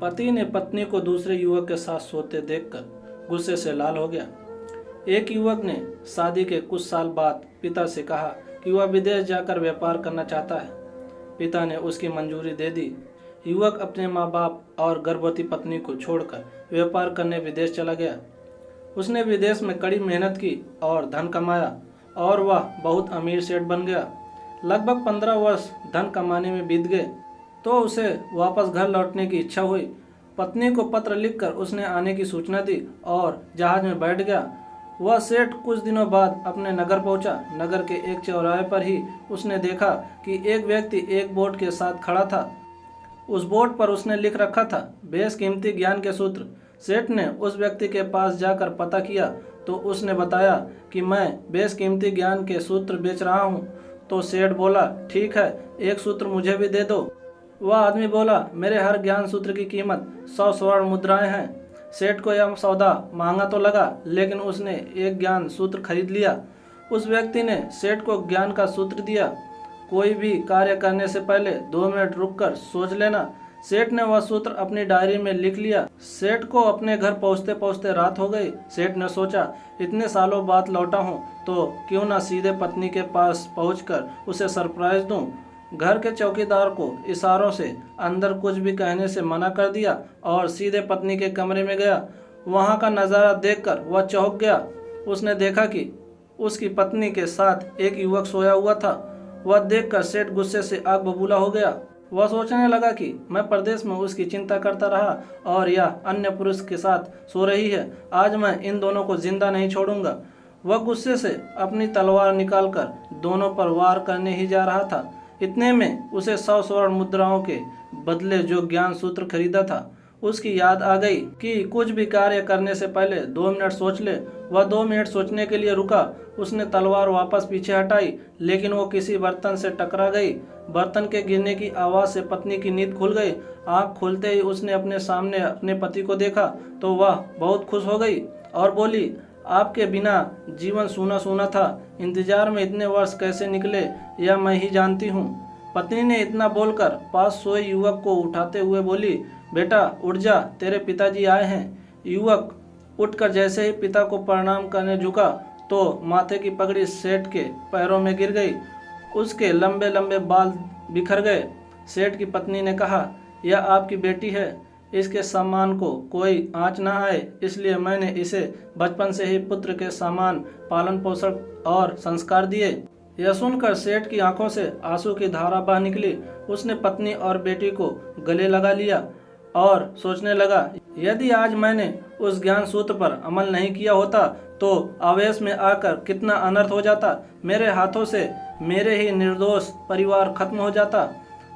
पति ने पत्नी को दूसरे युवक के साथ सोते देखकर गुस्से से लाल हो गया। एक युवक ने शादी के कुछ साल बाद पिता से कहा कि वह विदेश जाकर व्यापार करना चाहता है। पिता ने उसकी मंजूरी दे दी। युवक अपने माँ बाप और गर्भवती पत्नी को छोड़कर व्यापार करने विदेश चला गया। उसने विदेश में कड़ी मेहनत की और धन कमाया और वह बहुत अमीर सेठ बन गया। लगभग 15 वर्ष धन कमाने में बीत गए तो उसे वापस घर लौटने की इच्छा हुई। पत्नी को पत्र लिखकर उसने आने की सूचना दी और जहाज में बैठ गया। वह सेठ कुछ दिनों बाद अपने नगर पहुंचा। नगर के एक चौराहे पर ही उसने देखा कि एक व्यक्ति एक बोर्ड के साथ खड़ा था। उस बोर्ड पर उसने लिख रखा था, बेशकीमती ज्ञान के सूत्र। सेठ ने उस व्यक्ति के पास जाकर पता किया तो उसने बताया कि मैं बेशकीमती ज्ञान के सूत्र बेच रहा हूँ। तो सेठ बोला, ठीक है, एक सूत्र मुझे भी दे दो। वह आदमी बोला, मेरे हर ज्ञान सूत्र की कीमत 100 स्वर्ण मुद्राएं हैं। सेठ को यह सौदा महंगा तो लगा, लेकिन उसने एक ज्ञान सूत्र खरीद लिया। उस व्यक्ति ने सेठ को ज्ञान का सूत्र दिया, कोई भी कार्य करने से पहले 2 मिनट रुककर सोच लेना। सेठ ने वह सूत्र अपनी डायरी में लिख लिया। सेठ को अपने घर पहुंचते पहुंचते रात हो गई। सेठ ने सोचा, इतने सालों बाद लौटा हूं तो क्यों ना सीधे पत्नी के पास पहुंचकर उसे सरप्राइज दूं। घर के चौकीदार को इशारों से अंदर कुछ भी कहने से मना कर दिया और सीधे पत्नी के कमरे में गया। वहां का नज़ारा देखकर वह चौंक गया। उसने देखा कि उसकी पत्नी के साथ एक युवक सोया हुआ था। वह देखकर सेठ गुस्से से आग बबूला हो गया। वह सोचने लगा कि मैं परदेश में उसकी चिंता करता रहा और यह अन्य पुरुष के साथ सो रही है। आज मैं इन दोनों को जिंदा नहीं छोड़ूंगा। वह गुस्से से अपनी तलवार निकालकर दोनों पर वार करने ही जा रहा था। इतने में उसे 100 स्वर्ण मुद्राओं के बदले जो ज्ञान सूत्र खरीदा था उसकी याद आ गई कि कुछ भी कार्य करने से पहले 2 मिनट सोच ले। वह 2 मिनट सोचने के लिए रुका। उसने तलवार वापस पीछे हटाई, लेकिन वो किसी बर्तन से टकरा गई। बर्तन के गिरने की आवाज़ से पत्नी की नींद खुल गई। आँख खुलते ही उसने अपने सामने अपने पति को देखा तो वह बहुत खुश हो गई और बोली, आपके बिना जीवन सूना सूना था। इंतजार में इतने वर्ष कैसे निकले यह मैं ही जानती हूँ। पत्नी ने इतना बोलकर पास सोए युवक को उठाते हुए बोली, बेटा उठ जा, तेरे पिताजी आए हैं। युवक उठकर जैसे ही पिता को प्रणाम करने झुका तो माथे की पगड़ी सेठ के पैरों में गिर गई। उसके लंबे लंबे बाल बिखर गए। सेठ की पत्नी ने कहा, यह आपकी बेटी है, इसके सम्मान को कोई आँच ना आए, इसलिए मैंने इसे बचपन से ही पुत्र के समान पालन पोषण और संस्कार दिए। यह सुनकर सेठ की आंखों से आंसू की धारा बह निकली। उसने पत्नी और बेटी को गले लगा लिया और सोचने लगा, यदि आज मैंने उस ज्ञान सूत्र पर अमल नहीं किया होता तो आवेश में आकर कितना अनर्थ हो जाता। मेरे हाथों से मेरे ही निर्दोष परिवार खत्म हो जाता।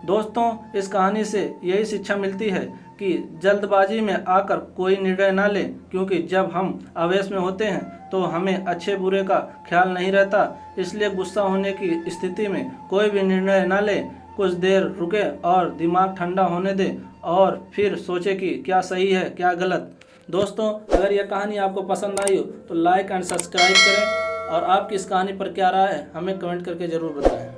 दोस्तों, इस कहानी से यही शिक्षा मिलती है कि जल्दबाजी में आकर कोई निर्णय ना लें, क्योंकि जब हम आवेश में होते हैं तो हमें अच्छे बुरे का ख्याल नहीं रहता। इसलिए गुस्सा होने की स्थिति में कोई भी निर्णय ना लें। कुछ देर रुके और दिमाग ठंडा होने दें और फिर सोचें कि क्या सही है क्या गलत। दोस्तों, अगर यह कहानी आपको पसंद आई हो तो लाइक एंड सब्सक्राइब करें और आपकी इस कहानी पर क्या राय है हमें कमेंट करके ज़रूर बताएं।